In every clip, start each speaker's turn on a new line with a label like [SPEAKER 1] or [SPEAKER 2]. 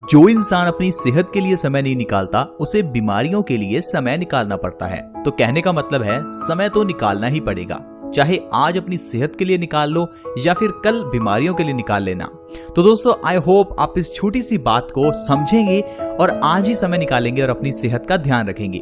[SPEAKER 1] जो इंसान अपनी सेहत के लिए समय नहीं निकालता उसे बीमारियों के लिए समय निकालना पड़ता है। तो कहने का मतलब है समय तो निकालना ही पड़ेगा, चाहे आज अपनी सेहत के लिए निकाल लो या फिर कल बीमारियों के लिए निकाल लेना। तो दोस्तों आई होप आप इस छोटी सी बात को समझेंगे और आज ही समय निकालेंगे और अपनी सेहत का ध्यान रखेंगे।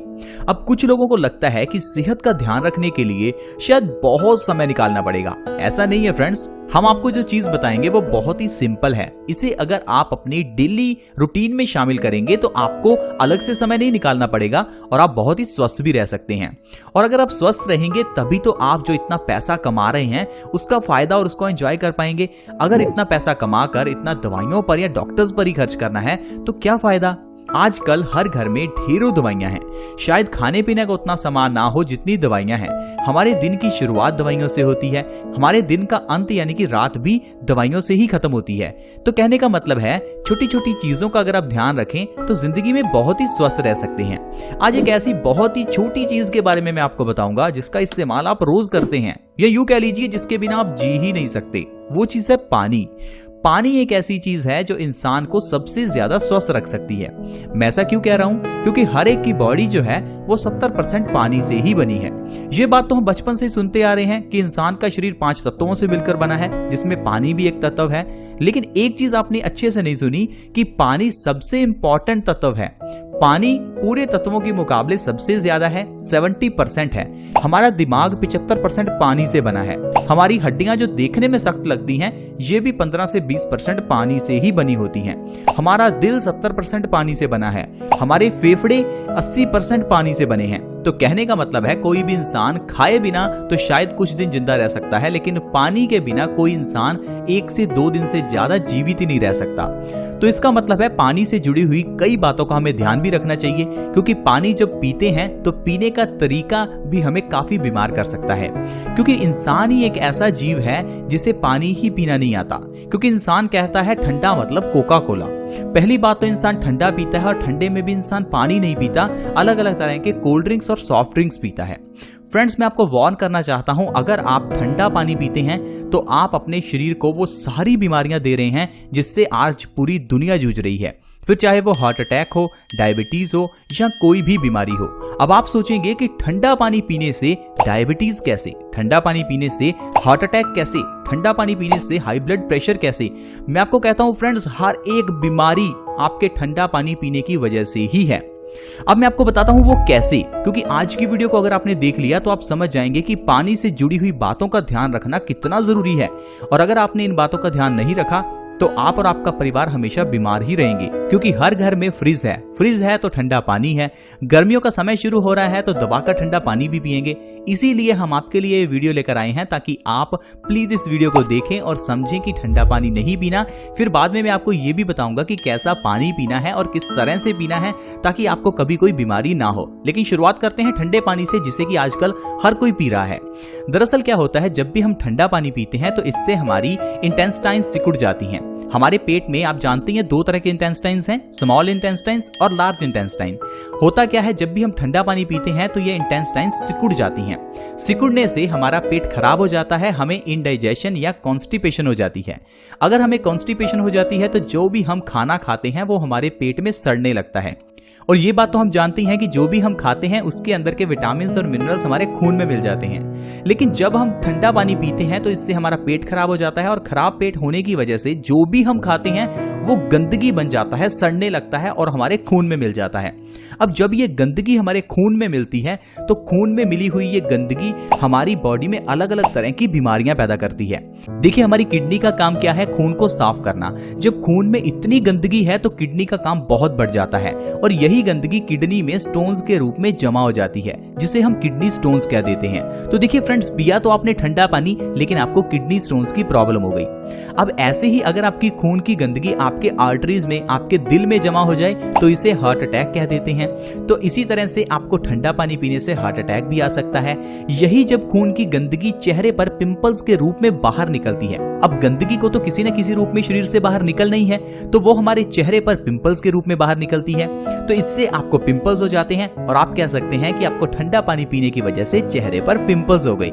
[SPEAKER 1] अब कुछ लोगों को लगता है कि सेहत का ध्यान रखने के लिए शायद बहुत समय निकालना पड़ेगा। ऐसा नहीं है फ्रेंड्स, हम आपको जो चीज बताएंगे वो बहुत ही सिंपल है। इसे अगर आप अपनी डेली रूटीन में शामिल करेंगे तो आपको अलग से समय नहीं निकालना पड़ेगा और आप बहुत ही स्वस्थ भी रह सकते हैं। और अगर आप स्वस्थ रहेंगे तभी तो आप जो इतना पैसा कमा रहे हैं उसका फायदा और उसको एंजॉय कर पाएंगे। अगर इतना पैसा कमा कर इतना दवाइयों पर या डॉक्टर्स पर ही खर्च करना है तो क्या फायदा। आजकल हर घर में ढेरों दवाइयां हैं, शायद खाने पीने का उतना सामान ना हो जितनी दवाइयां हैं। हमारे दिन की शुरुआत दवाइयों से होती है, हमारे दिन का अंत यानी कि रात भी दवाइयों से ही खत्म होती है। तो कहने का मतलब है छोटी छोटी चीजों का अगर आप ध्यान रखें तो जिंदगी में बहुत ही स्वस्थ रह सकते हैं। आज एक ऐसी बहुत ही छोटी चीज के बारे में मैं आपको बताऊंगा जिसका इस्तेमाल आप रोज करते हैं या यूं कह लीजिए जिसके बिना आप जी ही नहीं सकते। वो चीज है पानी। पानी एक ऐसी चीज है जो इंसान को सबसे ज्यादा स्वस्थ रख सकती है। मैं ऐसा क्यों कह रहा हूं? क्योंकि हर एक की बॉडी जो है वो 70% पानी से ही बनी है। ये बात तो हम बचपन से सुनते आ रहे हैं कि इंसान का शरीर 5 तत्वों से मिलकर बना है, जिसमें पानी भी एक तत्व है। लेकिन एक चीज आपने अच्छे से नहीं सुनी कि पानी सबसे इंपॉर्टेंट तत्व है। पानी पूरे तत्वों के मुकाबले सबसे ज्यादा है, 70% है। हमारा दिमाग 75% पानी से बना है। हमारी हड्डियां जो देखने में सख्त लगती हैं ये भी 15 से 20% पानी से ही बनी होती हैं। हमारा दिल 70% पानी से बना है। हमारे फेफड़े 80% पानी से बने हैं। तो कहने का मतलब है कोई भी इंसान खाए बिना तो शायद कुछ दिन जिंदा रह सकता है, लेकिन पानी के बिना कोई इंसान 1 से 2 दिन से ज्यादा जीवित ही नहीं रह सकता। तो इसका मतलब है पानी से जुड़ी हुई कई बातों का हमें ध्यान भी रखना चाहिए, क्योंकि पानी जब पीते हैं तो पीने का तरीका भी हमें काफी बीमार कर सकता है। क्योंकि इंसान ही एक ऐसा जीव है जिसे पानी ही पीना नहीं आता। क्योंकि इंसान कहता है ठंडा मतलब कोका कोला। पहली बात तो इंसान ठंडा पीता है और ठंडे में भी इंसान पानी नहीं पीता, अलग अलग तरह के कोल्ड ड्रिंक्स और सॉफ्ट ड्रिंक्स पीता है। फ्रेंड्स, मैं आपको वार्न करना चाहता हूं, अगर आप ठंडा पानी पीते हैं तो आप अपने शरीर को वो सारी बीमारियां दे रहे हैं जिससे आज पूरी दुनिया जूझ रही है। फिर चाहे वो हार्ट अटैक हो, डायबिटीज हो या कोई भी बीमारी हो। अब आप सोचेंगे कि ठंडा पानी पीने से डायबिटीज कैसे, ठंडा पानी पीने से हार्ट अटैक कैसे, ठंडा पानी पीने से हाई ब्लड प्रेशर कैसे। मैं आपको कहता हूं फ्रेंड्स, हर एक बीमारी आपके ठंडा पानी पीने की वजह से ही है। अब मैं आपको बताता हूं वो कैसे, क्योंकि आज की वीडियो को अगर आपने देख लिया तो आप समझ जाएंगे कि पानी से जुड़ी हुई बातों का ध्यान रखना कितना जरूरी है। और अगर आपने इन बातों का ध्यान नहीं रखा तो आप और आपका परिवार हमेशा बीमार ही रहेंगे। क्योंकि हर घर में फ्रिज है तो ठंडा पानी है। गर्मियों का समय शुरू हो रहा है तो दबाकर ठंडा पानी भी पिएंगे। इसीलिए हम आपके लिए ये वीडियो लेकर आए हैं ताकि आप प्लीज इस वीडियो को देखें और समझें कि ठंडा पानी नहीं पीना। फिर बाद में मैं आपको ये भी बताऊंगा कि कैसा पानी पीना है और किस तरह से पीना है ताकि आपको कभी कोई बीमारी ना हो। लेकिन शुरुआत करते हैं ठंडे पानी से, जिसे कि आजकल हर कोई पी रहा है। दरअसल क्या होता है, जब भी हम ठंडा पानी पीते हैं तो इससे हमारी इंटेस्टाइन सिकुड़ जाती हैं। हमारे पेट में आप जानते हैं 2 तरह के इंटेस्टाइन्स हैं, स्मॉल इंटेस्टाइन्स और लार्ज इंटेस्टाइन। होता क्या है, जब भी हम ठंडा पानी पीते हैं तो ये इंटेस्टाइन सिकुड़ जाती हैं। सिकुड़ने से हमारा पेट खराब हो जाता है, हमें इंडाइजेशन या कॉन्स्टिपेशन हो जाती है। अगर हमें कॉन्स्टिपेशन हो जाती है तो जो भी हम खाना खाते हैं वो हमारे पेट में सड़ने लगता है। और ये बात तो हम जानते हैं कि जो भी हम खाते हैं उसके अंदर के विटामिन और मिनरल्स हमारे खून में मिल जाते हैं। लेकिन जब हम ठंडा पानी पीते हैं तो इससे हमारा पेट खराब हो जाता है और खराब पेट होने की वजह से जो भी हम खाते हैं वो गंदगी बन जाता है, सड़ने लगता है और हमारे खून में मिल जाता है। अब जब ये गंदगी हमारे खून में मिलती है तो खून में मिली हुई ये गंदगी हमारी बॉडी में अलग अलग तरह की बीमारियां पैदा करती है। देखिए, हमारी किडनी का काम क्या है? खून को साफ करना। जब खून में इतनी गंदगी है तो किडनी का काम बहुत बढ़ जाता है और यही गंदगी किडनी में स्टोन्स के रूप में जमा हो जाती है, जिसे हम किडनी स्टोन्स कह देते हैं। तो देखिए फ्रेंड्स, पिया तो आपने ठंडा पानी, लेकिन आपको किडनी स्टोन्स की प्रॉब्लम हो गई। अब ऐसे ही अगर आपकी खून की गंदगी आपके आर्टरीज में, आपके दिल में जमा हो जाए तो इसे हार्ट अटैक कह देते हैं। तो इसी तरह से आपको ठंडा पानी पीने से हार्ट अटैक भी आ सकता है। यही जब खून की गंदगी चेहरे पर पिंपल्स के रूप में बाहर निकलती है। अब गंदगी को तो किसी न किसी रूप में शरीर से बाहर निकलना ही है, तो वो हमारे चेहरे पर पिंपल्स के रूप में बाहर निकलती है। तो इससे आपको पिंपल्स हो जाते हैं और आप कह सकते हैं कि आपको ठंडा पानी पीने की वजह से चेहरे पर पिंपल्स हो गई।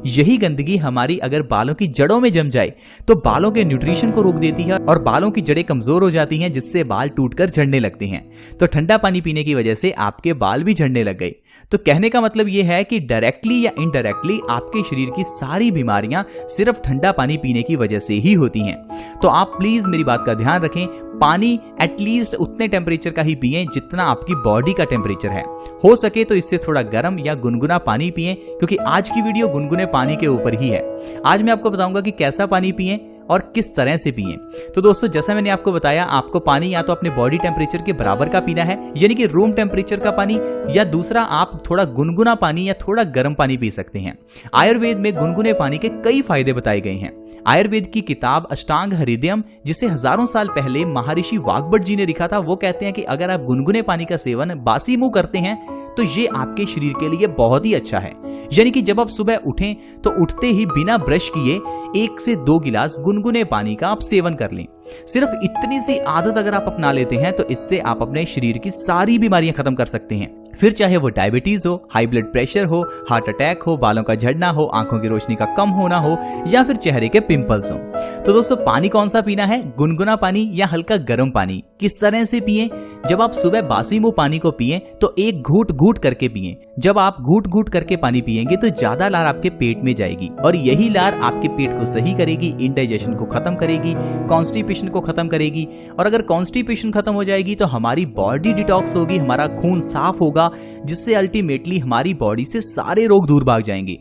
[SPEAKER 1] यही गंदगी हमारी अगर बालों की जड़ों में जम जाए तो बालों के न्यूट्रिशन को रोक देती है और बालों की जड़ें कमजोर हो जाती हैं, जिससे बाल टूटकर झड़ने लगते हैं। तो ठंडा पानी पीने की वजह से आपके बाल भी झड़ने लग गए। तो कहने का मतलब यह है कि डायरेक्टली या इनडायरेक्टली आपके शरीर की सारी बीमारियां सिर्फ ठंडा पानी पीने की वजह से ही होती हैं। तो आप प्लीज मेरी बात का ध्यान रखें, पानी एटलीस्ट उतने टेम्परेचर का ही पिएं जितना आपकी बॉडी का टेम्परेचर है। हो सके तो इससे थोड़ा गर्म या गुनगुना पानी पिएं, क्योंकि आज की वीडियो गुनगुने पानी के ऊपर ही है। आज मैं आपको बताऊंगा कि कैसा पानी पिएं और किस तरह से पिएं। तो दोस्तों, जैसा मैंने आपको बताया, आपको पानी या तो अपने बॉडी टेम्परेचर के बराबर का पीना है, यानी कि रूम टेम्परेचर का पानी, या दूसरा आप थोड़ा गुनगुना पानी या थोड़ा गर्म पानी पी सकते हैं। आयुर्वेद में गुनगुने पानी के कई फायदे बताए गए हैं। आयुर्वेद की किताब अष्टांग हृदयम, जिसे हजारों साल पहले महर्षि वाग्भट जी ने लिखा था, वो कहते हैं कि अगर आप गुनगुने पानी का सेवन बासी मुंह करते हैं तो ये आपके शरीर के लिए बहुत ही अच्छा है। यानी कि जब आप सुबह उठें तो उठते ही बिना ब्रश किए 1 से 2 गिलास गुनगुने पानी का आप सेवन कर लें। सिर्फ इतनी सी आदत अगर आप अपना लेते हैं तो इससे आप अपने शरीर की सारी बीमारियां खत्म कर सकते हैं। फिर चाहे वो डायबिटीज हो, हाई ब्लड प्रेशर हो, हार्ट अटैक हो, बालों का झड़ना हो, आंखों की रोशनी का कम होना हो, या फिर चेहरे के पिंपल्स हो। तो दोस्तों, पानी कौन सा पीना है? गुनगुना पानी या हल्का गर्म पानी? किस तरह से पिएं? जब आप सुबह बासी मुंह पानी को पिएं तो एक घूंट घूंट करके पिएं। जब आप घूंट घूंट करके पानी पिएंगे तो ज्यादा लार आपके पेट में जाएगी और यही लार आपके पेट को सही करेगी, इंडाइजेशन को खत्म करेगी, कॉन्स्टिपेशन को खत्म करेगी। और अगर कॉन्स्टिपेशन खत्म हो जाएगी तो हमारी बॉडी डिटॉक्स होगी, हमारा खून साफ होगा, जिससे अल्टीमेटली हमारी बॉडी से सारे रोग दूर भाग जाएंगे।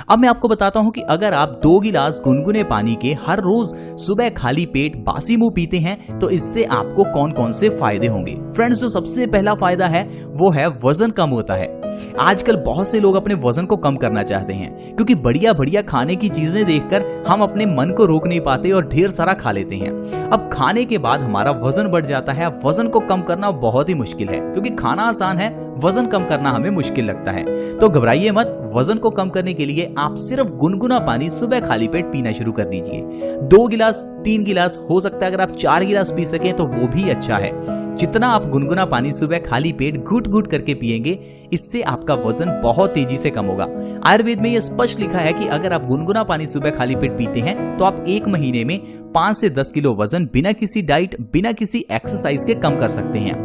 [SPEAKER 1] अब मैं आपको बताता हूं कि अगर आप 2 गिलास गुनगुने पानी के हर रोज सुबह खाली पेट बासी मुंह पीते हैं तो इससे आपको कौन कौन से फायदे होंगे। फ्रेंड्स, जो सबसे पहला फायदा है वो है वजन कम होता है। आजकल बहुत से लोग अपने वजन को कम करना चाहते हैं, क्योंकि बढ़िया बढ़िया खाने की चीजें देखकर हम अपने मन को रोक नहीं पाते और ढेर सारा खा लेते हैं। अब खाने के बाद हमारा वजन बढ़ जाता है। वजन को कम करना बहुत ही मुश्किल है, क्योंकि खाना आसान है, वजन कम करना हमें मुश्किल लगता है। तो घबराइए मत, वजन को कम करने के लिए आप सिर्फ गुनगुना पानी सुबह खाली पेट पीना शुरू कर दीजिए। 2 गिलास, 3 गिलास, हो सकता है अगर आप 4 गिलास पी सकें तो वो भी अच्छा है। जितना आप गुनगुना पानी सुबह खाली पेट घुट घुट करके पिएंगे, इससे आपका वजन बहुत तेजी से कम होगा। आयुर्वेद में यह स्पष्ट लिखा है कि अगर आप गुनगुना पानी सुबह खाली पेट पीते हैं तो आप 1 महीने में 5 से 10 किलो वजन बिना किसी डाइट, बिना किसी एक्सरसाइज के कम कर सकते हैं।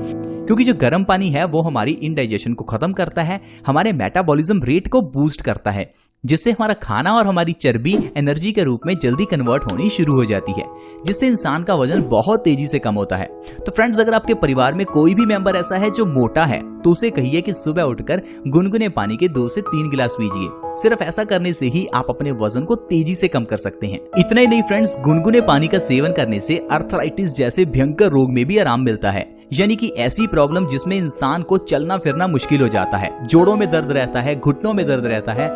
[SPEAKER 1] क्योंकि जो गर्म पानी है वो हमारी इंडाइजेशन को खत्म करता है, हमारे मेटाबॉलिज्म रेट को बूस्ट करता है, जिससे हमारा खाना और हमारी चर्बी एनर्जी के रूप में जल्दी कन्वर्ट होनी शुरू हो जाती है, जिससे इंसान का वजन बहुत तेजी से कम होता है। तो फ्रेंड्स, अगर आपके परिवार में कोई भी मेंबर ऐसा है जो मोटा है तो उसे कहिए कि सुबह उठकर गुनगुने पानी के 2 से 3 गिलास पीजिए। सिर्फ ऐसा करने से ही आप अपने वजन को तेजी से कम कर सकते हैं। इतना ही नहीं फ्रेंड्स, गुनगुने पानी का सेवन करने से अर्थराइटिस जैसे भयंकर रोग में भी आराम मिलता है। यानी कि ऐसी प्रॉब्लम जिसमें इंसान को चलना फिरना मुश्किल हो जाता है, जोड़ों में दर्द रहता है, घुटनों में दर्द रहता है।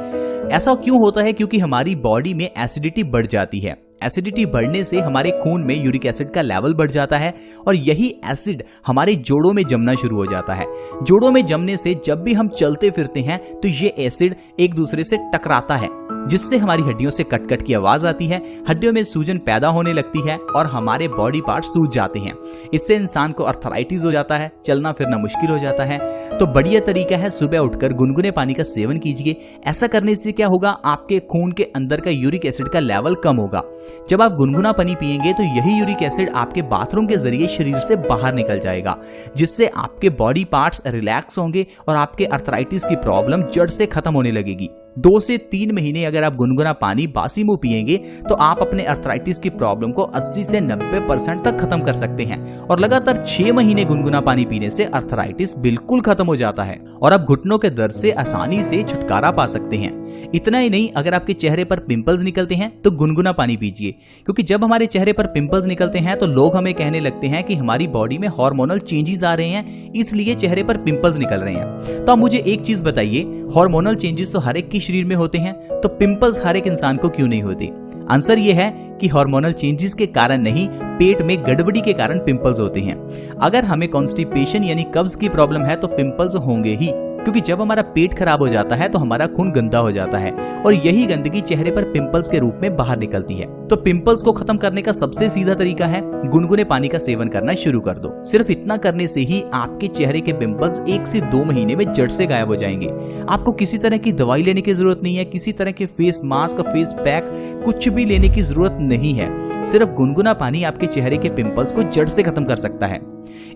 [SPEAKER 1] ऐसा क्यों होता है? क्योंकि हमारी बॉडी में एसिडिटी बढ़ जाती है। एसिडिटी बढ़ने से हमारे खून में यूरिक एसिड का लेवल बढ़ जाता है और यही एसिड हमारे जोड़ों में जमना शुरू हो जाता है। जोड़ों में जमने से जब भी हम चलते फिरते हैं तो ये एसिड एक दूसरे से टकराता है, जिससे हमारी हड्डियों से कट कट की आवाज आती है, हड्डियों में सूजन पैदा होने लगती है और हमारे बॉडी पार्ट सूज जाते हैं। इससे इंसान को अर्थराइटिस हो जाता है, चलना फिरना मुश्किल हो जाता है। तो बढ़िया तरीका है, सुबह उठकर गुनगुने पानी का सेवन कीजिए। ऐसा करने से क्या होगा? आपके खून के अंदर का यूरिक एसिड का लेवल कम होगा। जब आप गुनगुना पानी पिएंगे तो यही यूरिक एसिड आपके बाथरूम के जरिए शरीर से बाहर निकल जाएगा, जिससे आपके बॉडी पार्ट्स रिलैक्स होंगे और आपके अर्थराइटिस की प्रॉब्लम जड़ से खत्म होने लगेगी। 2 से 3 महीने अगर आप गुनगुना पानी बासी मुंह पिएंगे तो आप अपने अर्थराइटिस की प्रॉब्लम को 80 से 90% तक खत्म कर सकते हैं। और लगातार 6 महीने गुनगुना पानी पीने से अर्थराइटिस बिल्कुल खत्म हो जाता है और आप घुटनों के दर्द से आसानी से छुटकारा पा सकते हैं। इतना ही नहीं, अगर आपके चेहरे पर पिंपल्स निकलते हैं तो गुनगुना पानी पीजिए, क्योंकि जब हमारे चेहरे पर पिंपल्स निकलते हैं तो लोग हमें कहने लगते हैं कि हमारी बॉडी में हार्मोनल चेंजेस आ रहे हैं, इसलिए चेहरे पर पिंपल्स निकल रहे हैं। तो आप मुझे एक चीज बताइए, हार्मोनल चेंजेस तो हर एक की शरीर में होते हैं, तो पिंपल्स हर एक इंसान को क्यों नहीं होते? आंसर ये है कि हार्मोनल चेंजेस के कारण नहीं, पेट में गड़बड़ी के कारण पिंपल्स होते हैं। अगर हमें कॉन्स्टिपेशन यानी कब्ज की प्रॉब्लम है तो पिंपल्स होंगे ही। क्योंकि जब हमारा पेट खराब हो जाता है तो हमारा खून गंदा हो जाता है और यही गंदगी चेहरे पर पिंपल्स के रूप में बाहर निकलती है। तो पिंपल्स को खत्म करने का सबसे सीधा तरीका है गुनगुने पानी का सेवन करना शुरू कर दो। सिर्फ इतना करने से ही आपके चेहरे के पिंपल्स 1 से 2 महीने में जड़ से गायब हो जाएंगे। आपको किसी तरह की दवाई लेने की जरूरत नहीं है, किसी तरह के फेस मास्क, फेस पैक कुछ भी लेने की जरूरत नहीं है। सिर्फ गुनगुना पानी आपके चेहरे के पिंपल्स को जड़ से खत्म कर सकता है।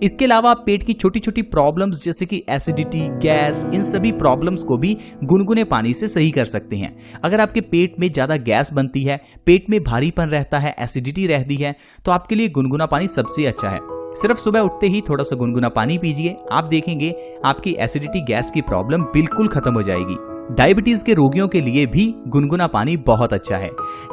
[SPEAKER 1] इसके अलावा आप पेट की छोटी छोटी प्रॉब्लम्स जैसे कि एसिडिटी, गैस, इन सभी प्रॉब्लम्स को भी गुनगुने पानी से सही कर सकते हैं। अगर आपके पेट में ज्यादा गैस बनती है, पेट में भारीपन रहता है, एसिडिटी रहती है, तो आपके लिए गुनगुना पानी सबसे अच्छा है। सिर्फ सुबह उठते ही थोड़ा सा गुनगुना पानी पीजिए, आप देखेंगे आपकी एसिडिटी, गैस की प्रॉब्लम बिल्कुल खत्म हो जाएगी। डायबिटीज के रोगियों के लिए भी गुनगुना पानी बहुत अच्छा है।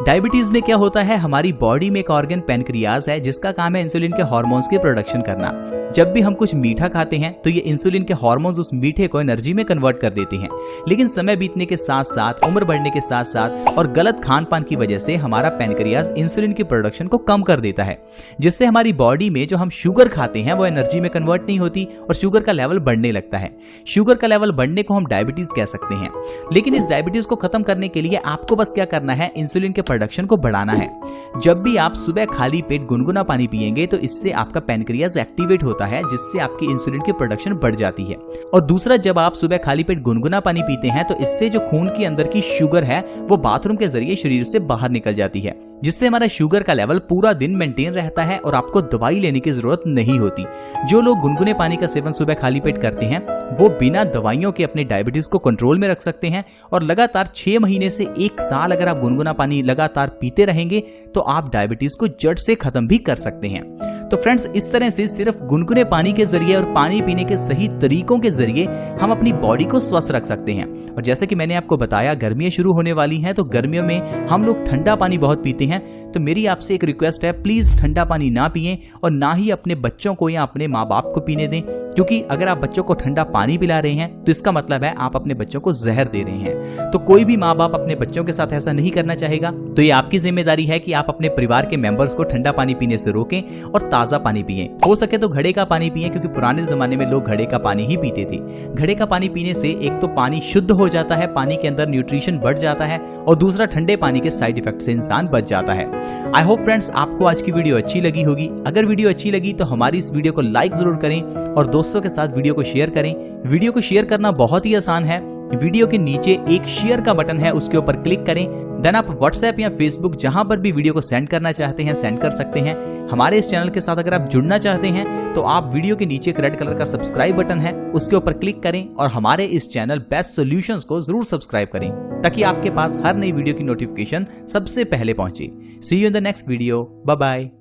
[SPEAKER 1] डायबिटीज में क्या होता है, हमारी बॉडी में एक ऑर्गन पैनक्रियाज है जिसका काम है इंसुलिन के हार्मोन्स की प्रोडक्शन करना। जब भी हम कुछ मीठा खाते हैं तो ये इंसुलिन के हार्मोन्स उस मीठे को एनर्जी में कन्वर्ट कर देते हैं, लेकिन समय बीतने के साथ साथ, उम्र बढ़ने के साथ साथ और गलत खान पान की वजह से हमारा पैनक्रियाज इंसुलिन की प्रोडक्शन को कम कर देता है, जिससे हमारी बॉडी में जो हम शुगर खाते हैं वो एनर्जी में कन्वर्ट नहीं होती और शुगर का लेवल बढ़ने लगता है। शुगर का लेवल बढ़ने को हम डायबिटीज कह सकते हैं। लेकिन इस डायबिटीज को खत्म करने के लिए आपको बस क्या करना है, इंसुलिन के प्रोडक्शन को बढ़ाना है। जब भी आप सुबह खाली पेट गुनगुना पानी पिएंगे तो इससे आपका पैनक्रियाज एक्टिवेट होता है, जिससे आपकी इंसुलिन की प्रोडक्शन बढ़ जाती है। और दूसरा, जब आप सुबह खाली पेट गुनगुना पानी पीते हैं तो इससे जो खून के अंदर की शुगर है वो बाथरूम के जरिए शरीर से बाहर निकल जाती है, जिससे हमारा शुगर का लेवल पूरा दिन मेंटेन रहता है और आपको दवाई लेने की जरूरत नहीं होती। जो लोग गुनगुने पानी का सेवन सुबह खाली पेट करते हैं वो बिना दवाइयों के अपने डायबिटीज को कंट्रोल में रख सकते हैं और लगातार 6 महीने से 1 साल अगर आप गुनगुना पानी लगातार पीते रहेंगे तो आप डायबिटीज को जड़ से खत्म भी कर सकते हैं। तो फ्रेंड्स, इस तरह से सिर्फ गुनगुने पानी के जरिए और पानी पीने के सही तरीकों के जरिए हम अपनी बॉडी को स्वस्थ रख सकते हैं। और जैसे कि मैंने आपको बताया, गर्मियां शुरू होने वाली हैं तो गर्मियों में हम लोग ठंडा पानी बहुत पीते हैं। तो मेरी आपसे एक रिक्वेस्ट है, प्लीज ठंडा पानी ना पिएं और ना ही अपने बच्चों को या अपने माँ बाप को पीने दें, क्योंकि अगर आप बच्चों को ठंडा पानी पिला रहे हैं तो इसका मतलब है आप अपने बच्चों को जहर दे रहे हैं। तो कोई भी माँ बाप अपने बच्चों के साथ ऐसा नहीं करना चाहेगा। तो ये आपकी जिम्मेदारी है कि आप अपने परिवार के मेंबर्स को ठंडा पानी पीने से रोकें और ताजा पानी पिएं। हो सके तो घड़े का पानी पिएं, क्योंकि पुराने जमाने में लोग घड़े का पानी ही पीते थे। घड़े का पानी पीने से एक तो पानी शुद्ध हो जाता है, पानी के अंदर न्यूट्रिशन बढ़ जाता है, और दूसरा ठंडे पानी के साइड इफेक्ट से इंसान बच जाता है। आई होप फ्रेंड्स आपको आज की वीडियो अच्छी लगी होगी। अगर वीडियो अच्छी लगी तो हमारी इस वीडियो को लाइक जरूर करें और दोस्तों के साथ वीडियो को शेयर करें। वीडियो को शेयर करना बहुत ही आसान है। वीडियो के नीचे एक शेयर का बटन है, उसके ऊपर क्लिक करें। देन आप व्हाट्सएप या फेसबुक जहां पर भी वीडियो को सेंड करना चाहते हैं सेंड कर सकते हैं। हमारे इस चैनल के साथ अगर आप जुड़ना चाहते हैं तो आप वीडियो के नीचे एक रेड कलर का सब्सक्राइब बटन है, उसके ऊपर क्लिक करें और हमारे इस चैनल बेस्ट सॉल्यूशंस को जरूर सब्सक्राइब करें, ताकि आपके पास हर नई वीडियो की नोटिफिकेशन सबसे पहले पहुंचे। See you in the next video. Bye bye.